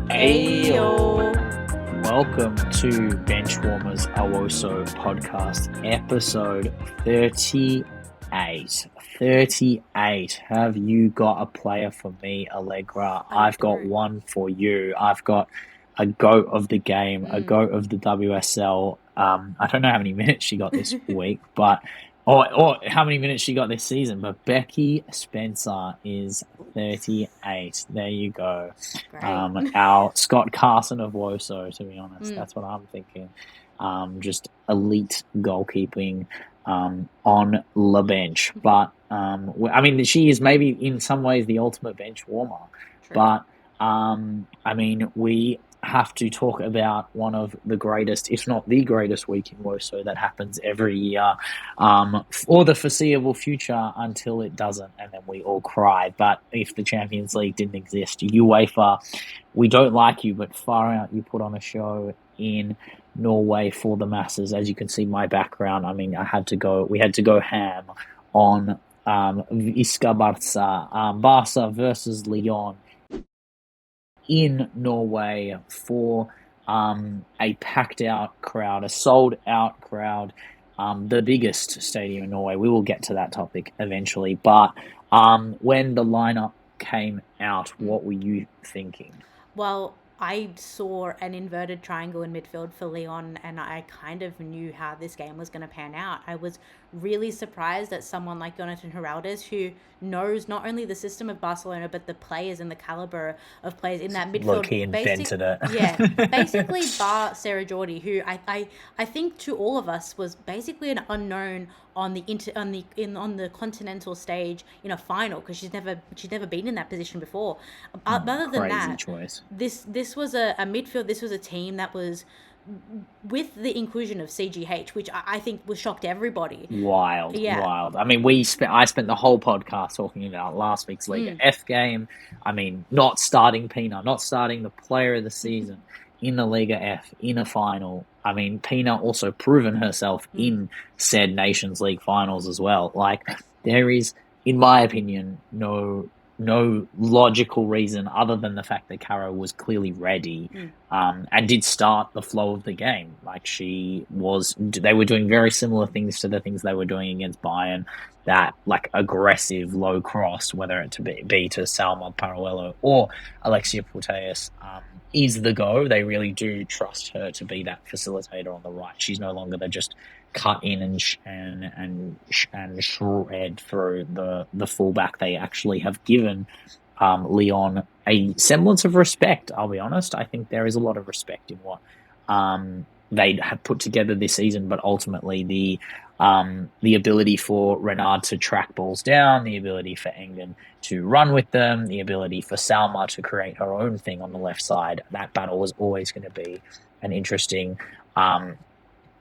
Ayo! Welcome to Benchwarmers, a WOSO podcast, episode 38. 38. Have you got a player for me, Allegra? I've got one for you. I've got a GOAT of the game, a GOAT of the WSL. I don't know how many minutes she got this week, but or how many minutes she got this season, but Becky Spencer is 38. There you go. Our Scott Carson of WOSO, to be honest. That's what I'm thinking. Just elite goalkeeping on the bench. But, I mean, she is maybe in some ways the ultimate bench warmer. True. But, I mean, we have to talk about one of the greatest, if not the greatest week in WOSO that happens every year for the foreseeable future until it doesn't, and then we all cry. But if the Champions League didn't exist, UEFA, we don't like you, but far out, you put on a show in Norway for the masses. As you can see, my background, I mean, we had to go ham on Visca Barca, Barca versus Lyon in Norway for a packed out crowd, a sold out crowd, the biggest stadium in Norway. We will get to that topic eventually. But when the lineup came out, what were you thinking? Well, I saw an inverted triangle in midfield for Lyon, and I kind of knew how this game was going to pan out. I was really surprised that someone like Jonathan Giraldez, who knows not only the system of Barcelona, but the players and the caliber of players in that midfield. Look, he invented it. Yeah, basically bar Serrajordi, who I think to all of us was basically an unknown on the continental stage in a final, because she's never been in that position before. Other than that, choice. This was a midfield. This was a team that was, with the inclusion of CGH, which I think was shocked everybody. Wild. I mean, I spent the whole podcast talking about last week's Liga F game. I mean, not starting Pina, not starting the player of the season in the Liga F in a final. I mean, Pina also proven herself in said Nations League finals as well. Like, there is, in my opinion, no logical reason other than the fact that Caro was clearly ready and did start the flow of the game. Like, they were doing very similar things to the things they were doing against Bayern, that like aggressive low cross, whether it to be to Salma Paruello or Alexia Putellas, is the go. They really do trust her to be that facilitator on the right. She's no longer the just cut in and shred through the fullback. They actually have given Lyon a semblance of respect. I'll be honest. I think there is a lot of respect in what they have put together this season, but ultimately the ability for Renard to track balls down, the ability for Engen to run with them, the ability for Salma to create her own thing on the left side. That battle was always going to be an interesting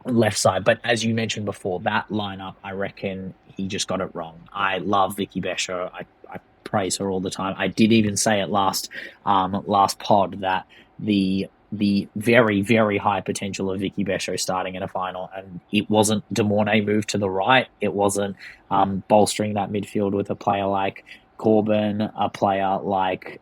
left side. But as you mentioned before, that lineup, I reckon he just got it wrong. I love Vicky Besho. I praise her all the time. I did even say it last pod that the very, very high potential of Vicky Besho starting in a final, and it wasn't De Mornay moved to the right. It wasn't bolstering that midfield with a player like Corbin, a player like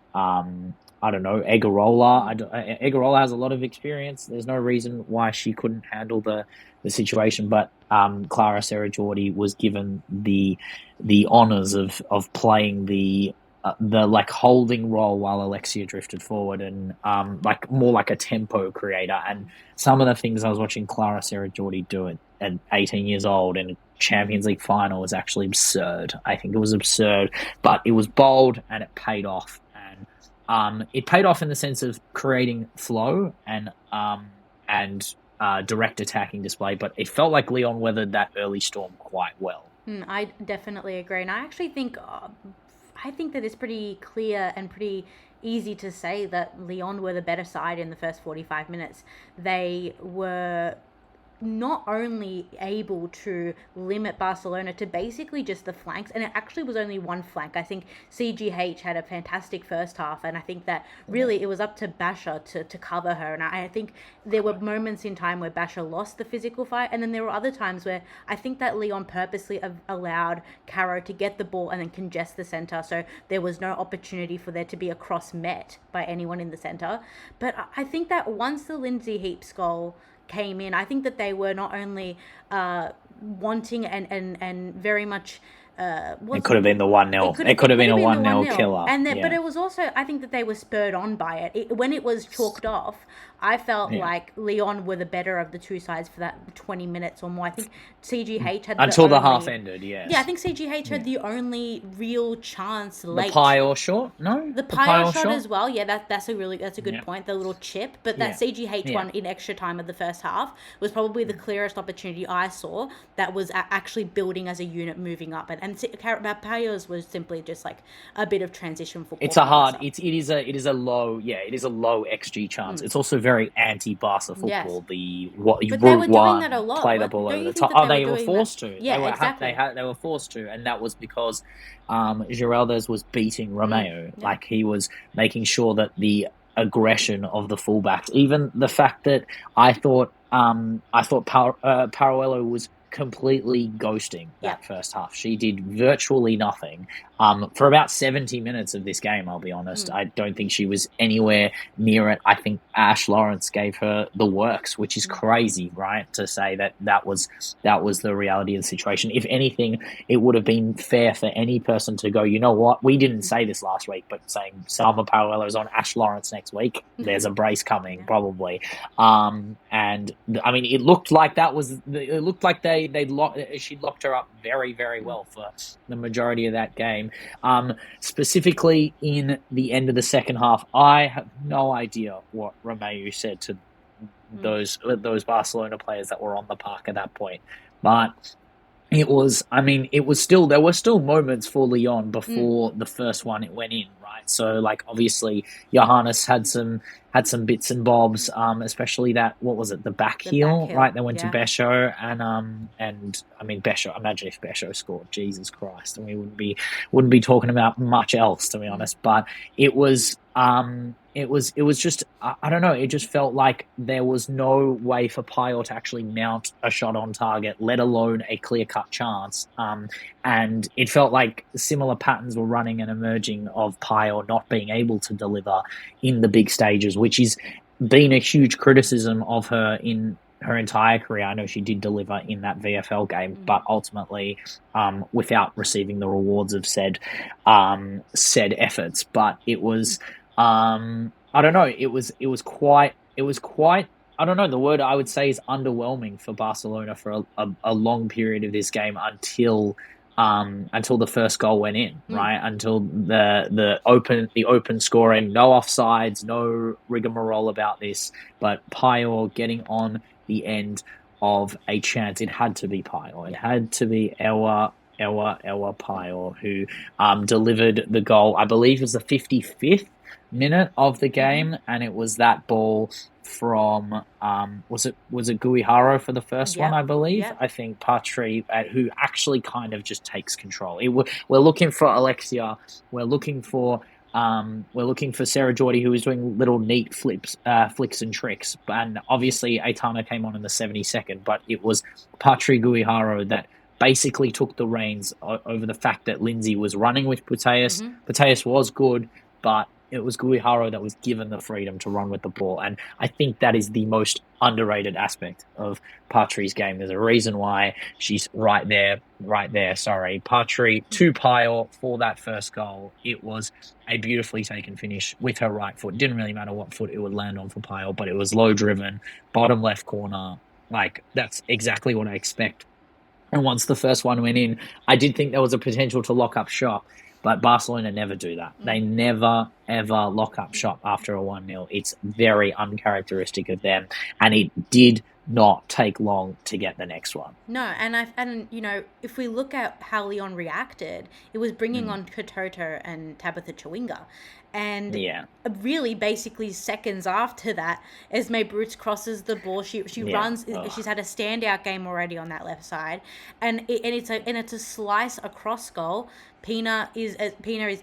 I don't know, Egarola. Egarola has a lot of experience. There's no reason why she couldn't handle the situation, but Clara Serrajordi was given the honours of playing the like holding role while Alexia drifted forward, and like more like a tempo creator. And some of the things I was watching Clara Serrajordi do at 18 years old in a Champions League final was actually absurd. I think it was absurd, but it was bold and it paid off. It paid off in the sense of creating flow and direct attacking display, but it felt like Lyon weathered that early storm quite well. I definitely agree, and I actually think that it's pretty clear and pretty easy to say that Lyon were the better side in the first 45 minutes. They were not only able to limit Barcelona to basically just the flanks, and it actually was only one flank. I think CGH had a fantastic first half, and I think that really it was up to Basha to cover her. And I think there were moments in time where Basha lost the physical fight, and then there were other times where I think that Lyon purposely allowed Caro to get the ball and then congest the centre, so there was no opportunity for there to be a cross met by anyone in the centre. But I think that once the Lindsay Heaps goal came in, I think that they were not only wanting and very much it could have been the 1-0. It could have been a 1-0 killer. And but it was also, I think that they were spurred on by it. When it was chalked off, I felt like Lyon were the better of the two sides for that 20 minutes or more. I think CGH had until the half ended, yes. Yeah, I think CGH had the only real chance late. The Pio shot? No? The Pio shot as well. Yeah, that's a good point. The little chip. But that CGH one in extra time of the first half was probably the clearest opportunity I saw that was actually building as a unit moving up. And Pio's was simply just like a bit of transition football. It's a hard. It is a low XG chance. It's also very anti-Barca football. Yes. The what you would want that a lot. Play the ball over the top. They were forced to. Yeah, exactly. They were forced to, and that was because Giraldez was beating Romeu. Like he was making sure that the aggression of the fullbacks, even the fact that I thought Paruello was completely ghosting that first half. She did virtually nothing for about 70 minutes of this game, I'll be honest. I don't think she was anywhere near it. I think Ash Lawrence gave her the works, which is crazy, right, to say that was the reality of the situation. If anything, it would have been fair for any person to go, you know what, we didn't say this last week, but saying Salma Paruello's on Ash Lawrence next week, there's a brace coming, probably. And I mean, it looked like she locked her up very, very well for the majority of that game. Specifically in the end of the second half, I have no idea what Romeu said to those Barcelona players that were on the park at that point, but there were still moments for Lyon before the first one it went in, right? So like obviously Johannes had some bits and bobs, especially that, what was it, the back heel, right? They went to Besho and I mean Besho, imagine if Besho scored, Jesus Christ, and we wouldn't be talking about much else, to be honest. But it was just, I don't know, it just felt like there was no way for Pio to actually mount a shot on target, let alone a clear-cut chance. And it felt like similar patterns were running and emerging of Pio not being able to deliver in the big stages, which has been a huge criticism of her in her entire career. I know she did deliver in that VFL game, but ultimately without receiving the rewards of said efforts. But it was... I don't know. It was quite. I don't know. The word I would say is underwhelming for Barcelona for a long period of this game until the first goal went in, right? Until the open scoring, no offsides, no rigmarole about this, but Pio getting on the end of a chance. It had to be Pio. It had to be Ewa Pio who delivered the goal. I believe it was the 55th minute of the game, and it was that ball from was it Guiharo for the first one, I believe. I think Patry, who actually kind of just takes control. We're looking for Alexia, we're looking for Serrajordi, who was doing little neat flicks and tricks, and obviously Aitana came on in the 72nd, but it was Patry Guiharo that basically took the reins over the fact that Lindsay was running with Puteas. Puteas was good, but it was Guiharo that was given the freedom to run with the ball. And I think that is the most underrated aspect of Patry's game. There's a reason why she's right there. Sorry. Patry to Pio for that first goal. It was a beautifully taken finish with her right foot. Didn't really matter what foot it would land on for Pio, but it was low driven, bottom left corner. Like, that's exactly what I expect. And once the first one went in, I did think there was a potential to lock up shop. But Barcelona never do that. They never, ever lock up shop after a 1-0. It's very uncharacteristic of them. And it did not take long to get the next one. No, and you know, if we look at how Lyon reacted, it was bringing on Katoto and Tabitha Chawinga, and really basically seconds after that, Esme Brutes crosses the ball. She runs. She's had a standout game already on that left side, and it's a slice across goal. Pina is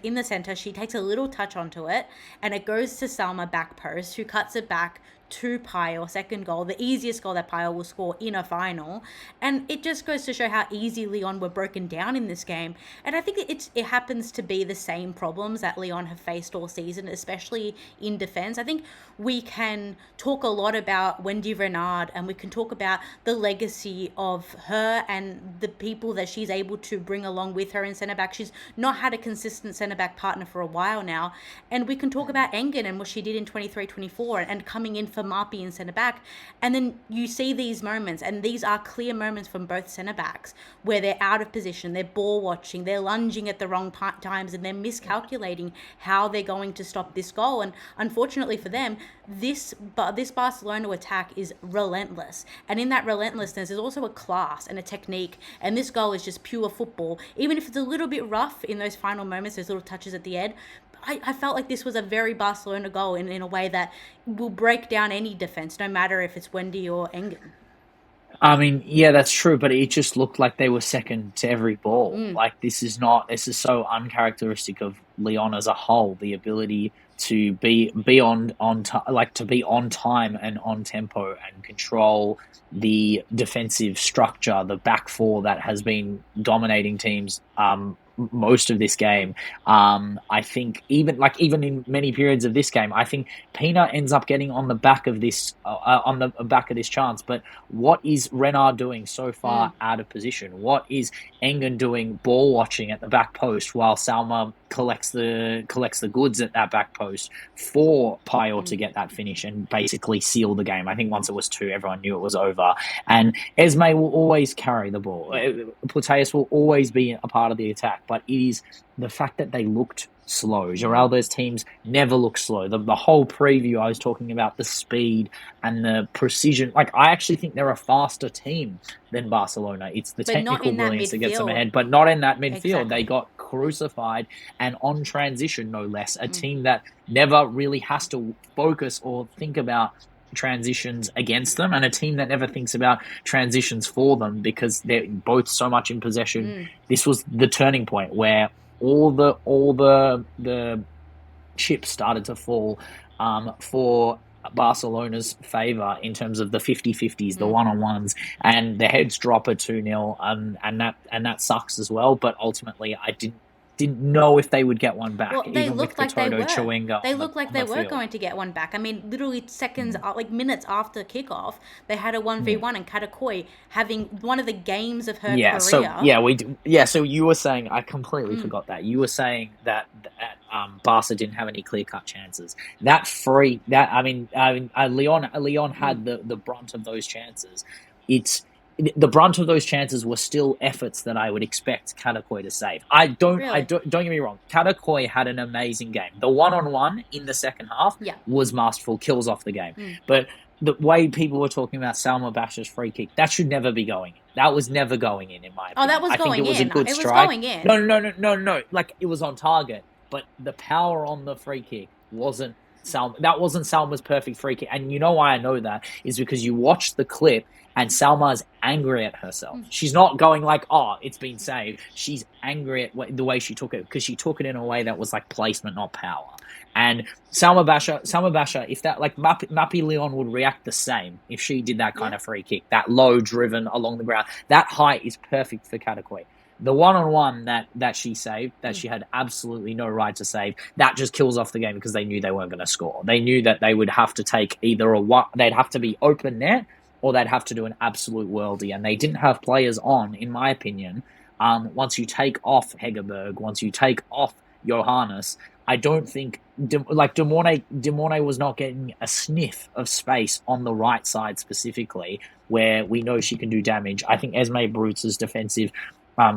in the center. She takes a little touch onto it, and it goes to Salma back post, who cuts it back to Pyle, second goal, the easiest goal that Pyle will score in a final. And it just goes to show how easy Lyon were broken down in this game. And I think it happens to be the same problems that Lyon have faced all season, especially in defense. I think we can talk a lot about Wendy Renard, and we can talk about the legacy of her and the people that she's able to bring along with her in centre back. She's not had a consistent centre back partner for a while now. And we can talk about Engen and what she did in 23-24 and coming in for Marpi in centre back. And then you see these moments, and these are clear moments from both centre backs where they're out of position, they're ball watching, they're lunging at the wrong times, and they're miscalculating how they're going to stop this goal. And unfortunately for them, this Barcelona attack is relentless. And in that relentlessness, there's also a class and a technique. And this goal is just pure football. Even if it's a little bit rough in those final moments, those little touches at the end, I felt like this was a very Barcelona goal in a way that will break down any defense, no matter if it's Wendy or Engen. I mean, yeah, that's true, but it just looked like they were second to every ball. Like, this is so uncharacteristic of Lyon as a whole, the ability to be on time and on tempo and control the defensive structure, the back four that has been dominating teams most of this game. I think even in many periods of this game, I think Pina ends up getting on the back of this chance. But what is Renard doing so far out of position? What is Engen doing ball watching at the back post while Salma collects the goods at that back post for Pyle to get that finish and basically seal the game? I think once it was 2, everyone knew it was over. And Esme will always carry the ball. Puteas will always be a part of the attack, but it is the fact that they looked slow. Giraldez teams never look slow. The whole preview, I was talking about the speed and the precision. Like, I actually think they're a faster team than Barcelona. It's the technical brilliance that gets them ahead, but not in that midfield. Exactly. They got crucified, and on transition, no less. A team that never really has to focus or think about transitions against them, and a team that never thinks about transitions for them because they're both so much in possession. This was the turning point where all the chips started to fall for Barcelona's favour in terms of the 50-50s, the one-on-ones, and the heads drop at 2-0, and that sucks as well. But ultimately, I didn't know if they would get one back. Well, they looked like they were. They looked like they were going to get one back. I mean, literally seconds, like minutes after kickoff, they had a 1v1, and Cata Coll having one of the games of her career. So you were saying, I completely forgot that. You were saying that Barca didn't have any clear-cut chances. Lyon had the brunt of those chances. The brunt of those chances were still efforts that I would expect Cata Coll to save. Don't get me wrong. Cata Coll had an amazing game. The one-on-one in the second half was masterful, kills off the game. But the way people were talking about Salma Basha's free kick, that should never be going in. That was never going in my opinion. Oh, that was going in. I think it was a good strike. It was going in. No. Like, it was on target, but the power on the free kick wasn't Salma. That wasn't Salma's perfect free kick. And you know why I know that is because you watch the clip and Salma's angry at herself. She's not going like, oh, it's been saved. She's angry at the way she took it, because she took it in a way that was like placement, not power. And Salma Basha, if that, like, Mapi Lyon would react the same if she did that kind of free kick, that low driven along the ground. That height is perfect for Cata Coll. The one-on-one that she saved, that she had absolutely no right to save, that just kills off the game because they knew they weren't going to score. They knew that they would have to take they'd have to be open net, or they'd have to do an absolute worldie, and they didn't have players on, in my opinion. Once you take off Hegerberg, once you take off Johannes, I don't think De Mornay was not getting a sniff of space on the right side specifically, where we know she can do damage. I think Esme Brutes' defensive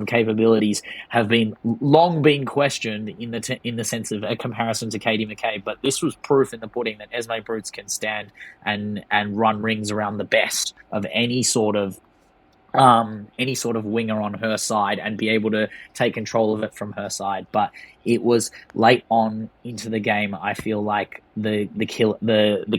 capabilities have been long been questioned in the sense of a comparison to Katie McCabe, but this was proof in the pudding that Esme Brooks can stand and run rings around the best of any sort of winger on her side and be able to take control of it from her side. But it was late on into the game. I feel like the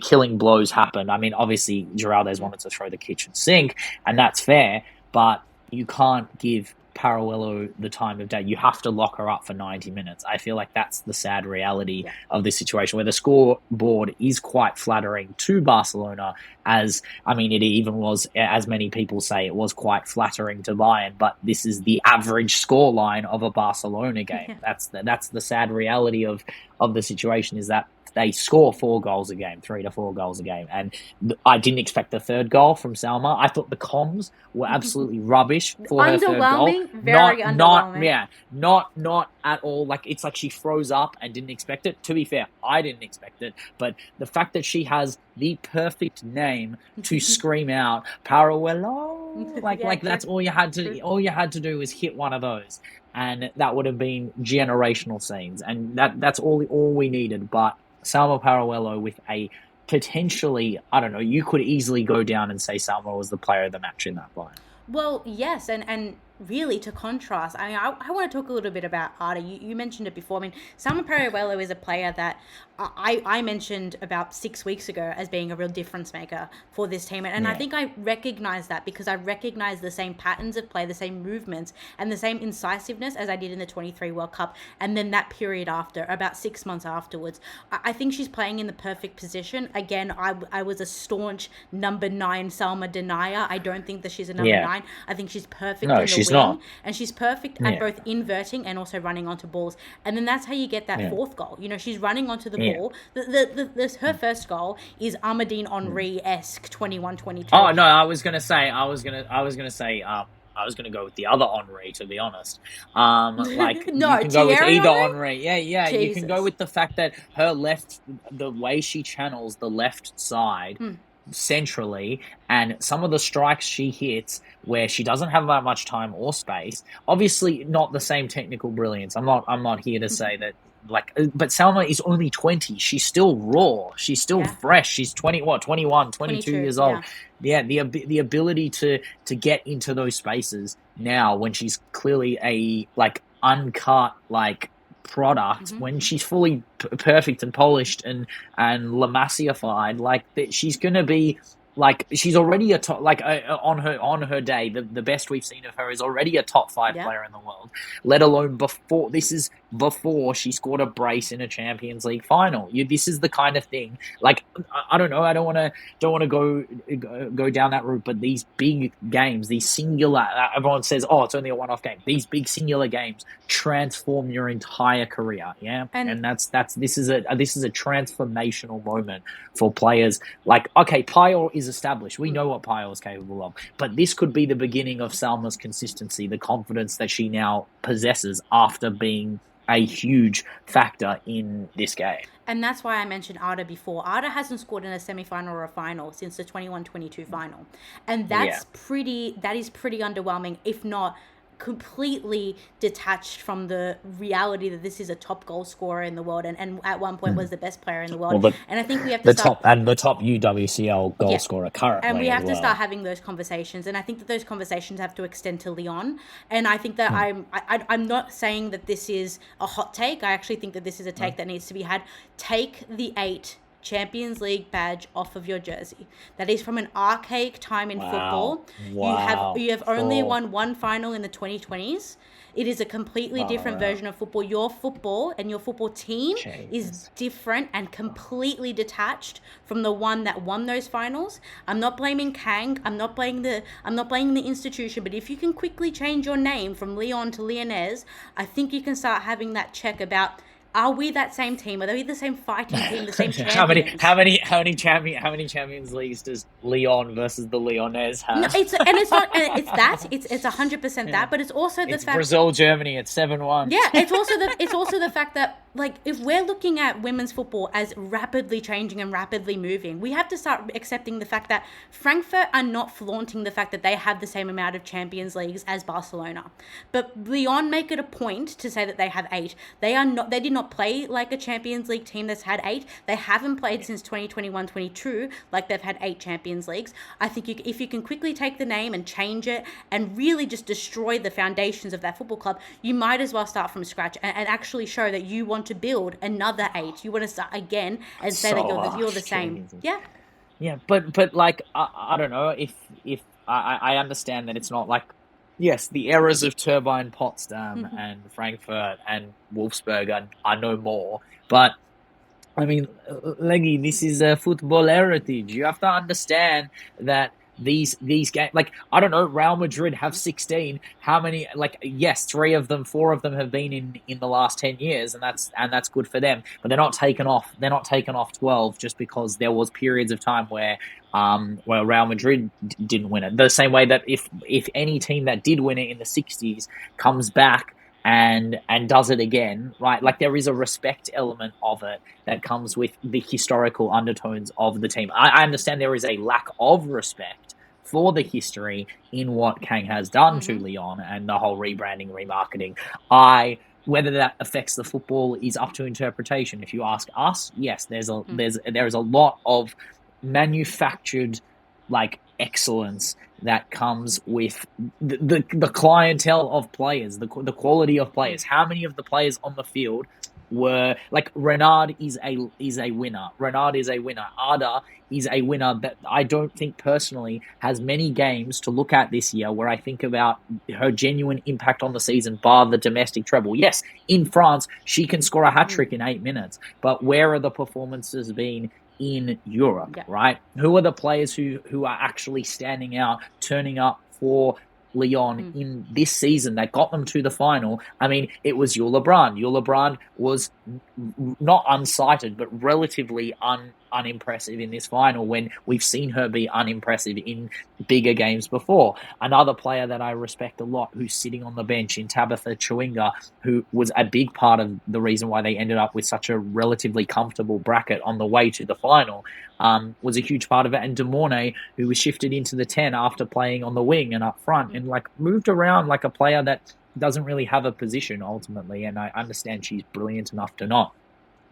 killing blows happened. I mean, obviously Giraldez wanted to throw the kitchen sink, and that's fair, but you can't give Paralluelo the time of day. You have to lock her up for 90 minutes. I feel like that's the sad reality of this situation, where the scoreboard is quite flattering to Barcelona, as, I mean, it even was, as many people say, it was quite flattering to Bayern, but this is the average scoreline of a Barcelona game. That's the sad reality of the situation, is that they score 4 goals a game, 3 to 4 goals a game. And I didn't expect the third goal from Salma. I thought the comms were absolutely rubbish for her third goal. Very underwhelming. Not at all. Like, it's like she froze up and didn't expect it. To be fair, I didn't expect it. But the fact that she has the perfect name to scream out, Paralluelo, like that's all you had to do was hit one of those. And that would have been generational scenes. And that's all we needed. But Salma Paralluelo with a potentially, I don't know, you could easily go down and say Salma was the player of the match in that fight. Well, yes, and really, to contrast, I mean, I want to talk a little bit about Ada. You mentioned it before. I mean, Salma Paralluelo is a player that I mentioned about 6 weeks ago as being a real difference maker for this team. And I think I recognize that because I recognize the same patterns of play, the same movements, and the same incisiveness as I did in the 23 World Cup. And then that period after, about 6 months afterwards, I think she's playing in the perfect position. Again, I was a staunch number 9 Salma denier. I don't think that she's a number 9. I think she's perfect in the wing. Not. And she's perfect at both inverting and also running onto balls. And then that's how you get that 4th goal. You know, she's running onto the ball. Her first goal is Ahmadine Henry-esque 21-22. Oh no, I was gonna go with the other Henry, to be honest. Like, no, you can go with either Henry. Yeah. Jesus. You can go with the fact that the way she channels the left side centrally, and some of the strikes she hits where she doesn't have that much time or space. Obviously, not the same technical brilliance. I'm not here to say that. But Salma is only 20. She's still raw. She's still fresh. She's 21, 22 years old. Yeah, the ability to get into those spaces now, when she's clearly a uncut product, when she's fully perfect and polished and La Masia-fied, she's gonna be. She's already a top, on her day, the best we've seen of her is already a top 5 player in the world, let alone before she scored a brace in a Champions League final. This is the kind of thing, I don't know, I don't want to go down that route, but these big games, these singular, everyone says, oh, it's only a one-off game. These big singular games transform your entire career, and this is a transformational moment for players. Okay, Payal is established. We know what Payal is capable of. But this could be the beginning of Salma's consistency, the confidence that she now possesses after being a huge factor in this game. And that's why I mentioned Ada before. Ada hasn't scored in a semi-final or a final since the 21-22 final. And that is pretty underwhelming, if not completely detached from the reality that this is a top goal scorer in the world, and at one point was the best player in the world. And I think we have to top UWCL goal scorer currently. And we have to start having those conversations. And I think that those conversations have to extend to Lyon. And I think that I'm not saying that this is a hot take. I actually think that this is a take that needs to be had. Take the 8 Champions League badge off of your jersey. That is from an archaic time in football. You have only won one final in the 2020s. It is a completely different version of football. Your football and your football team is different and completely detached from the one that won those finals. I'm not blaming Kang. I'm not blaming the institution. But if you can quickly change your name from Lyon to Lyonnais, I think you can start having that check about, are we that same team? Are we the same fighting team, the same champions? How many Champions Leagues does Lyon versus the Lyonnais have? No, it's 100% that, but it's also the fact Brazil, Germany, it's 7-1. Yeah, it's also the fact that like, if we're looking at women's football as rapidly changing and rapidly moving, we have to start accepting the fact that Frankfurt are not flaunting the fact that they have the same amount of Champions Leagues as Barcelona. But Lyon make it a point to say that they have 8. They did not play like a Champions League team that's had 8. They haven't played since 2021-22 like they've had 8 Champions Leagues. I think if you can quickly take the name and change it and really just destroy the foundations of that football club, you might as well start from scratch and actually show that you want to build another 8. You want to start again and say that you're the same. Yeah, but like I don't know if I understand that it's not like, yes, the errors of Turbine Potsdam and Frankfurt and Wolfsburg are no more, but I mean, Leggy, this is a football heritage. You have to understand that these games, like, I don't know, Real Madrid have 16. How many? Like, yes, 4 of them have been in the last 10 years, and that's good for them. But they're not taken off. They're not taken off 12 just because there was periods of time where Real Madrid didn't win it. The same way that if any team that did win it in the 60s comes back and does it again, right? Like, there is a respect element of it that comes with the historical undertones of the team. I understand there is a lack of respect for the history in what Kang has done to Lyon and the whole rebranding, remarketing. Whether that affects the football is up to interpretation. If you ask us, yes, there is a lot of manufactured, like, excellence that comes with the clientele of players, the quality of players. How many of the players on the field were like Renard is a winner. Renard is a winner. Ada is a winner that I don't think personally has many games to look at this year where I think about her genuine impact on the season, bar the domestic treble. Yes, in France, she can score a hat-trick in 8 minutes, but where are the performances been in Europe, right? Who are the players who are actually standing out, turning up for Lyon in this season that got them to the final? I mean, it was Yula Brand. Yula Brand was not unsighted, but relatively unimpressive in this final when we've seen her be unimpressive in bigger games before. Another player that I respect a lot who's sitting on the bench in Tabitha Chewinga, who was a big part of the reason why they ended up with such a relatively comfortable bracket on the way to the final, was a huge part of it. And De Mornay, who was shifted into the 10 after playing on the wing and up front and like moved around like a player that doesn't really have a position ultimately. And I understand she's brilliant enough to not.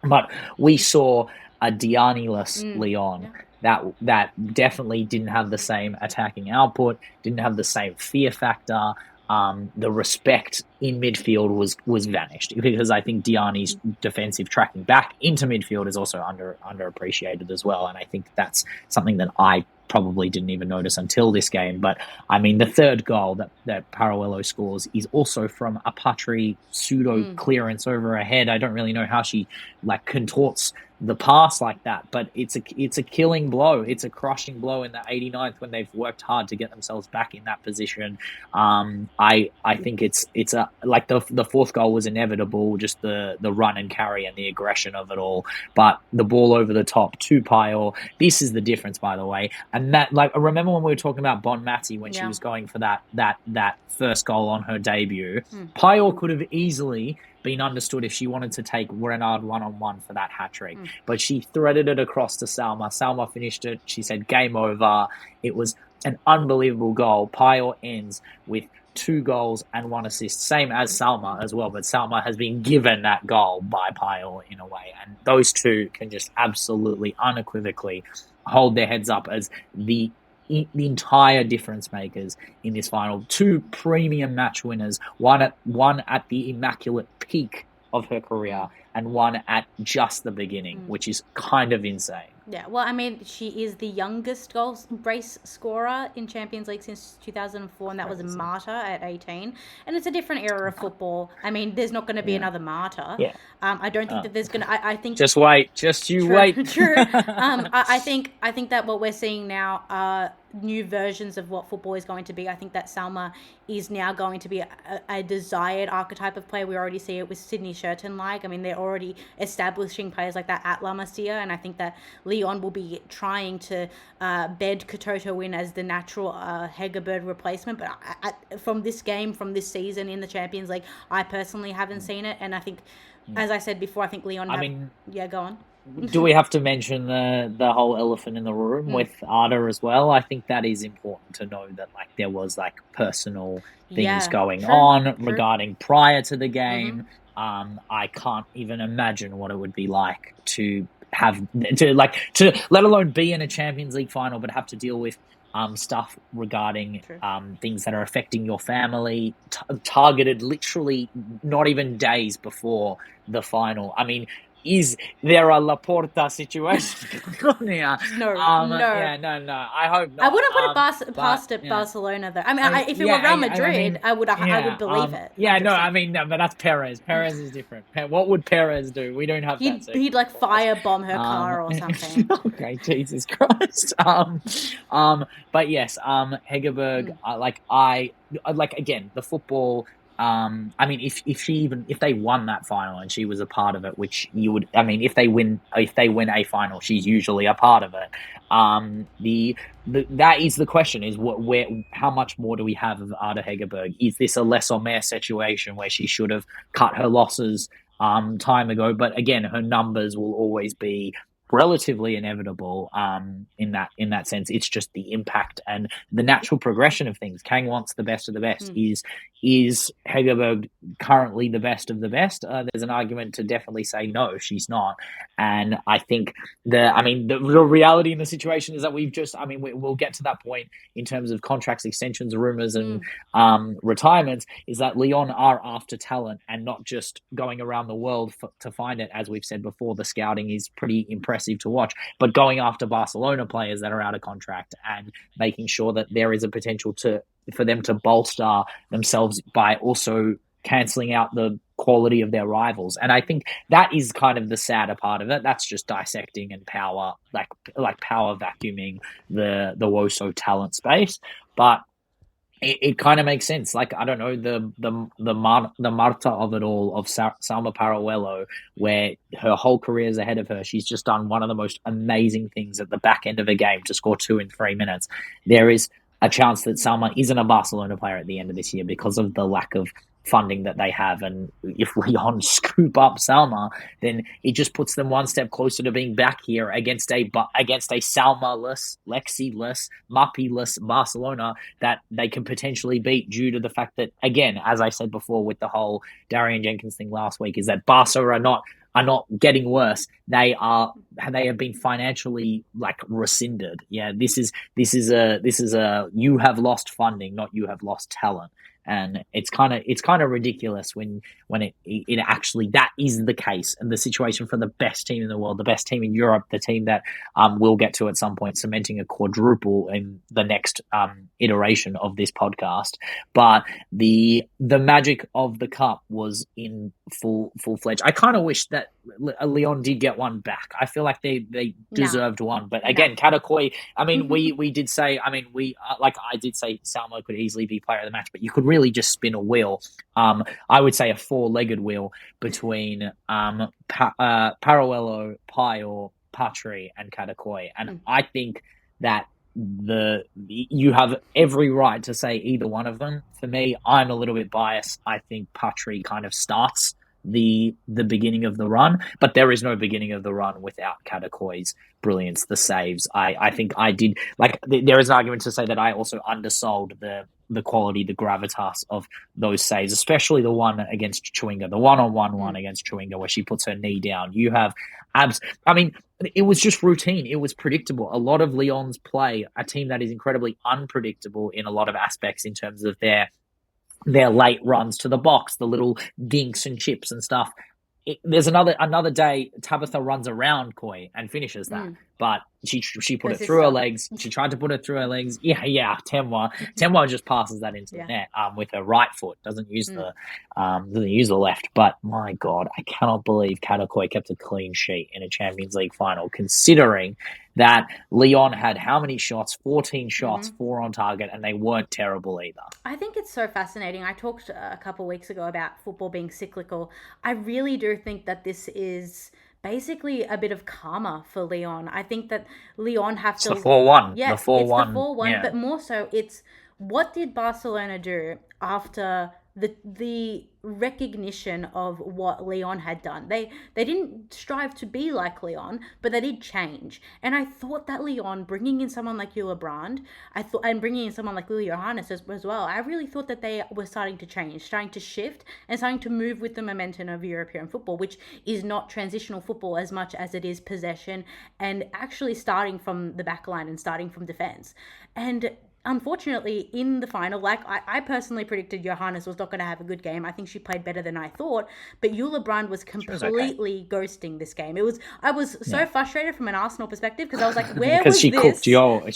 But we saw a Diani-less Lyon that definitely didn't have the same attacking output, didn't have the same fear factor. The respect in midfield was vanished because I think Diani's defensive tracking back into midfield is also underappreciated as well. And I think that's something that I probably didn't even notice until this game. But I mean, the third goal that Paralelo scores is also from a Patry pseudo clearance over her head. I don't really know how she like contorts the pass like that, but it's a killing blow. It's a crushing blow in the 89th when they've worked hard to get themselves back in that position. I think it's a like the fourth goal was inevitable, just the run and carry and the aggression of it all. But the ball over the top to Payol, this is the difference, by the way. And that, like, I remember when we were talking about Bonmati when she was going for that first goal on her debut. Payol could have easily been understood if she wanted to take Renard one-on-one for that hat-trick. But she threaded it across to Salma. Salma finished it. She said, game over. It was an unbelievable goal. Payol ends with 2 goals and 1 assist, same as Salma as well. But Salma has been given that goal by Payol in a way. And those two can just absolutely, unequivocally hold their heads up as the entire difference makers in this final. 2 premium match winners, one at the immaculate peak of her career and one at just the beginning, which is kind of insane. Yeah, well, I mean, she is the youngest goal brace scorer in Champions League since 2004, and that was Marta at 18. And it's a different era of football. I mean, there's not going to be another Marta. Yeah. I don't think that there's going to... I think... Just wait. Just you wait. True. I think that what we're seeing now are new versions of what football is going to be. I think that Salma is now going to be a desired archetype of player. We already see it with Sydney Sherton. I mean, they're already establishing players like that at La Masia, and I think that Lyon will be trying to bed Katoto in as the natural Hegerberg replacement. But from this game, from this season in the Champions League, I personally haven't seen it, and I think, as I said before, I think Lyon. Yeah, go on. Do we have to mention the whole elephant in the room with Ada as well? I think that is important to know that there was personal things going on regarding prior to the game. I can't even imagine what it would be like to let alone be in a Champions League final, but have to deal with stuff regarding things that are affecting your family, targeted literally not even days before the final. I mean, is there a Laporta situation going on here? No. Yeah, no. I hope not. I wouldn't put it past Barcelona, though. I mean, if it were Real Madrid, I would believe it. Yeah, 100%. No, I mean, no, but that's Perez. Perez is different. What would Perez do? We don't have that. He'd firebomb her car or something. Okay, Jesus Christ. But yes, Hegerberg. Again, the football. I mean, if they won that final and she was a part of it, which you would, I mean, if they win a final, she's usually a part of it. That is the question: is how much more do we have of Ada Hegerberg? Is this a Les Omer situation where she should have cut her losses time ago? But again, her numbers will always be relatively inevitable in that sense. It's just the impact and the natural progression of things. Kang wants the best of the best. Is Hegerberg currently the best of the best? There's an argument to definitely say no, she's not. And I think the reality in the situation is that we'll get to that point in terms of contracts, extensions, rumors, and retirements, is that Lyon are after talent and not just going around the world to find it. As we've said before, the scouting is pretty impressive to watch, but going after Barcelona players that are out of contract and making sure that there is a potential for them to bolster themselves by also cancelling out the quality of their rivals. And I think that is kind of the sadder part of it. That's just dissecting and power, like power vacuuming the WOSO talent space. But it kind of makes sense. I don't know, the Marta of it all, of Salma Paralluelo, where her whole career is ahead of her. She's just done one of the most amazing things at the back end of a game to score 2 in 3 minutes. There is a chance that Salma isn't a Barcelona player at the end of this year because of the lack of funding that they have. And if Lyon scoop up Salma, then it just puts them one step closer to being back here against a Salma-less, Lexi-less, Mappy-less Barcelona that they can potentially beat, due to the fact that, again, as I said before with the whole Darian Jenkins thing last week, is that Barca are not getting worse. They have been financially rescinded. Yeah, this is a you have lost funding, not you have lost talent. And it's kind of ridiculous when it actually that is the case, and the situation for the best team in the world, the best team in Europe, the team that we'll get to at some point, cementing a quadruple in the next iteration of this podcast. But the magic of the cup was in full fledged. I kind of wish that Lyon did get one back. I feel like they deserved one. But again, Cata Coll, I mean, we did say, I mean, I did say Salma could easily be player of the match, but you could really just spin a wheel. I would say a 4-legged wheel between Paralluelo, Pio, Patry, and Cata Coll. And I think that you have every right to say either one of them. For me, I'm a little bit biased. I think Patry kind of starts the beginning of the run, but there is no beginning of the run without Cata Coll's brilliance, the saves. I think I did, there is an argument to say that I also undersold the quality, the gravitas of those saves, especially the one against Chewinga, the one-on-one one against Chewinga where she puts her knee down. You have I mean, it was just routine. It was predictable. A lot of Lyon's play, a team that is incredibly unpredictable in a lot of aspects in terms of their late runs to the box, the little dinks and chips and stuff. There's another day Tabitha runs around Coy and finishes that. but she put it through her legs. She tried to put it through her legs. Yeah. Temwa just passes that into the net with her right foot. Doesn't use the left. But my God, I cannot believe Cata Coll kept a clean sheet in a Champions League final, considering that Lyon had how many shots? 14 shots, 4 on target, and they weren't terrible either. I think it's so fascinating. I talked a couple of weeks ago about football being cyclical. I really do think that this is basically a bit of karma for Lyon. I think that Lyon have to... It's the 4-1. Yeah, the 4-1. It's the 4-1, but more so it's what did Barcelona do after the recognition of what Lyon had done. They didn't strive to be like Lyon, but they did change. And I thought that Lyon, bringing in someone like Ullevaal, and bringing in someone like Lily Johannes as well, I really thought that they were starting to change, starting to shift, and starting to move with the momentum of European football, which is not transitional football as much as it is possession and actually starting from the back line and starting from defense. And unfortunately, in the final, like I personally predicted Johannes was not going to have a good game. I think she played better than I thought, but Ullevaal was completely ghosting this game. I was so frustrated from an Arsenal perspective because I was like, where was this? Because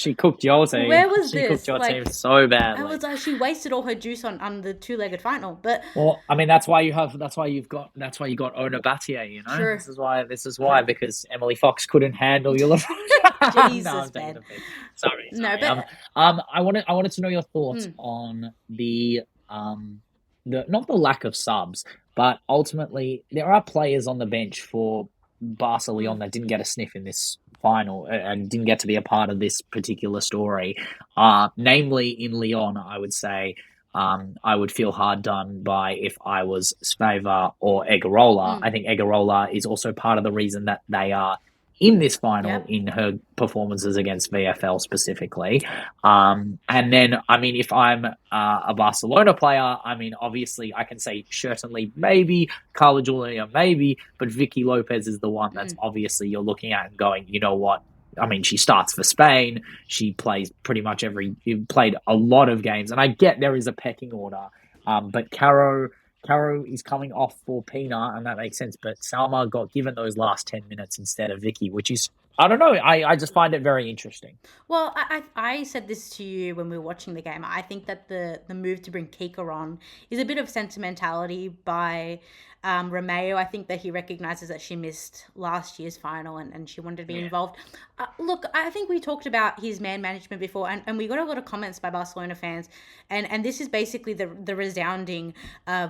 she cooked Joel's team. Where was she this? Cooked your team so badly. I was like, she wasted all her juice on the two-legged final. But well, I mean, that's why you got Ona Battier, you know. Sure. This is why because Emily Fox couldn't handle Ullevaal. Jesus, man. Sorry. No, but I wanted to know your thoughts on the not the lack of subs, but ultimately there are players on the bench for Barca Lyon that didn't get a sniff in this final and didn't get to be a part of this particular story. Namely in Lyon, I would say I would feel hard done by if I was Sveva or Egarola. I think Egarola is also part of the reason that they are in this final in her performances against VFL specifically. And then, I mean, if I'm a Barcelona player, I mean, obviously I can say certainly maybe, Carla Julia maybe, but Vicky Lopez is the one that's obviously you're looking at and going, you know what? I mean, she starts for Spain. She plays played a lot of games. And I get there is a pecking order. But Caro is coming off for Pina, and that makes sense. But Salma got given those last 10 minutes instead of Vicky, which is, I don't know. I just find it very interesting. Well, I said this to you when we were watching the game. I think that the move to bring Kika on is a bit of sentimentality by Romeu. I think that he recognises that she missed last year's final and she wanted to be involved. Look, I think we talked about his man management before, and we got a lot of comments by Barcelona fans, and this is basically the resounding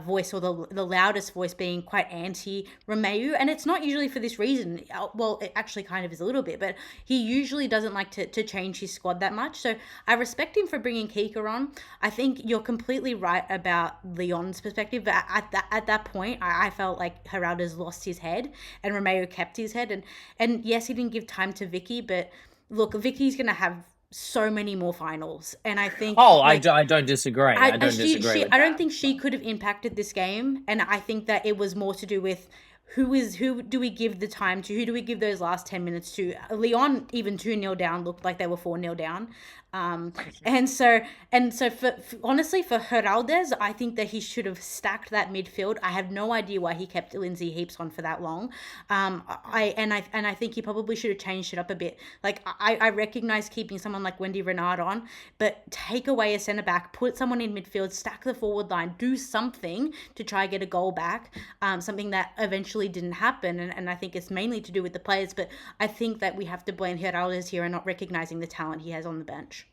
voice, or the loudest voice, being quite anti-Romeu, and it's not usually for this reason. Well, it actually kind of is a little bit, but he usually doesn't like to change his squad that much, so I respect him for bringing Kika on. I think you're completely right about Lyon's perspective, but at that point, I felt like Giraldez lost his head and Romeu kept his head, and yes, he didn't give time to Vicky, but look, Vicky's going to have so many more finals, and I think I don't disagree. I don't think she could have impacted this game, and I think that it was more to do with who do we give the time to? Who do we give those last 10 minutes to? Lyon, even 2-0 down, looked like they were 4-0 down. And so for honestly, for Giraldez, I think that he should have stacked that midfield. I have no idea why he kept Lindsay Heaps on for that long. I think he probably should have changed it up a bit. Like, I recognize keeping someone like Wendy Renard on, but take away a centre back, put someone in midfield, stack the forward line, do something to try get a goal back. Something that eventually didn't happen, and I think it's mainly to do with the players. But I think that we have to blame Giraldez here and not recognizing the talent he has on the bench.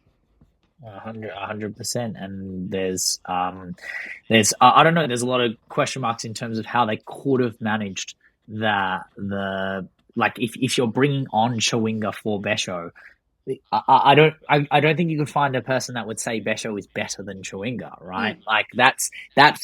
100%, and there's I don't know, there's a lot of question marks in terms of how they could have managed the like if you're bringing on Chawinga for Besho, I don't think you could find a person that would say Besho is better than Chawinga, right? Like that's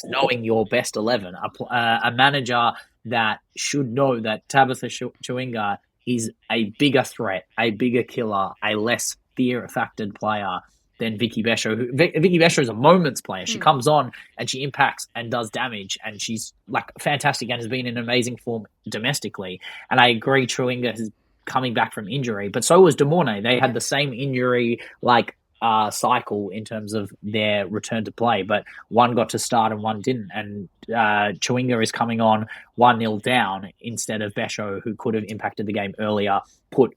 knowing your best 11. A manager that should know that Tabitha Chawinga is a bigger threat, a bigger killer, a less fear-factored player than Vicky Besho. Vicky Besho is a moments player. She comes on and she impacts and does damage, and she's like fantastic and has been in amazing form domestically. And I agree, Chawinga is coming back from injury, but so was De Mornay. They had the same injury like cycle in terms of their return to play, but one got to start and one didn't. And Chewinga is coming on 1-0 down instead of Besho, who could have impacted the game earlier, put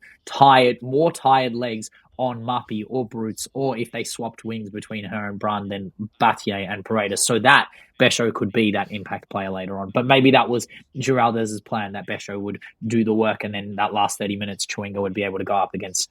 more tired legs on Mapi or Brutes, or if they swapped wings between her and Brun, then Battier and Paredes, so that Besho could be that impact player later on. But maybe that was Giraldez's plan, that Besho would do the work, and then that last 30 minutes, Chewinga would be able to go up against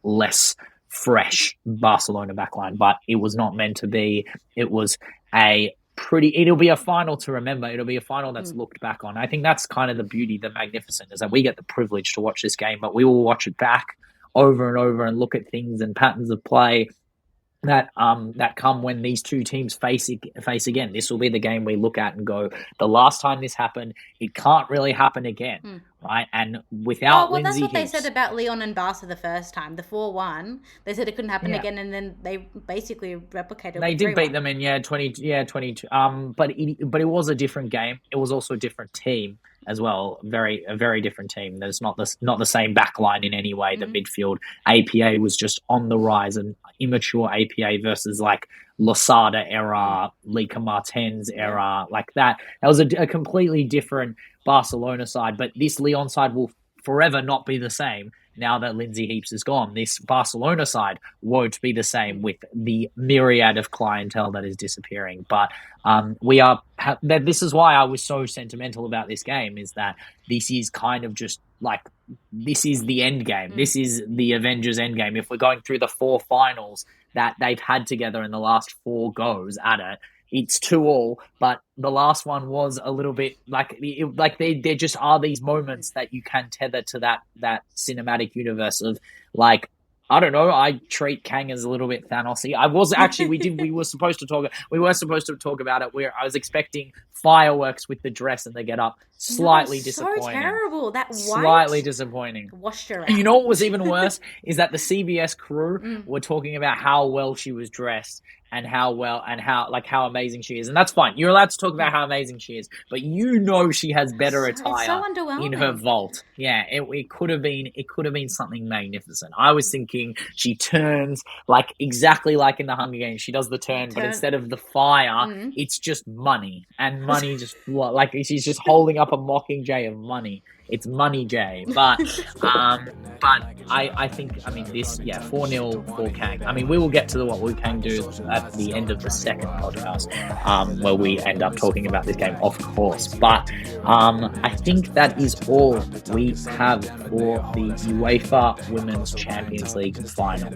less fresh Barcelona backline. But it was not meant to be. It was it'll be a final to remember. It'll be a final that's looked back on. I think that's kind of the beauty, the magnificent, is that we get the privilege to watch this game, but we will watch it back over and over and look at things and patterns of play that come when these two teams face again. This will be the game we look at and go, the last time this happened, it can't really happen again, right? And without Lindsay that's what Hicks, they said about Lyon and Barca the first time, the 4-1. They said it couldn't happen again, and then they basically replicated. They did beat them in 22. But it was a different game. It was also a different team as well. A very different team. There's not the same backline in any way. The midfield APA was just on the rise, and immature APA versus like Losada era, Lika Martens era, like that. That was a completely different Barcelona side, but this Lyon side will forever not be the same now that Lindsay Heaps is gone. This Barcelona side won't be the same with the myriad of clientele that is disappearing. But this is why I was so sentimental about this game, is that this is kind of just like, this is the end game. This is the Avengers end game. If we're going through the 4 finals that they've had together in the last 4 goes at it, it's 2-2, but the last one was a little bit there just are these moments that you can tether to that cinematic universe of, like, I don't know, I treat Kang as a little bit Thanos-y. We were supposed to talk about it, where I was expecting fireworks with the dress and the get up. Slightly disappointing. So terrible. That white. Slightly disappointing. Washed her out. And you know what was even worse is that the CBS crew were talking about how well she was dressed and how amazing she is. And that's fine. You're allowed to talk about how amazing she is, but she has better attire in her vault. Yeah, it could have been something magnificent. I was thinking she turns like exactly like in the Hunger Games. She does the turn, but instead of the fire, it's just money. And money just like she's just holding up a Mockingjay of money. It's Money J, but I think, this 4-0 for Kang. We will get to what we can do at the end of the second podcast, where we end up talking about this game, of course. But I think that is all we have for the UEFA Women's Champions League final.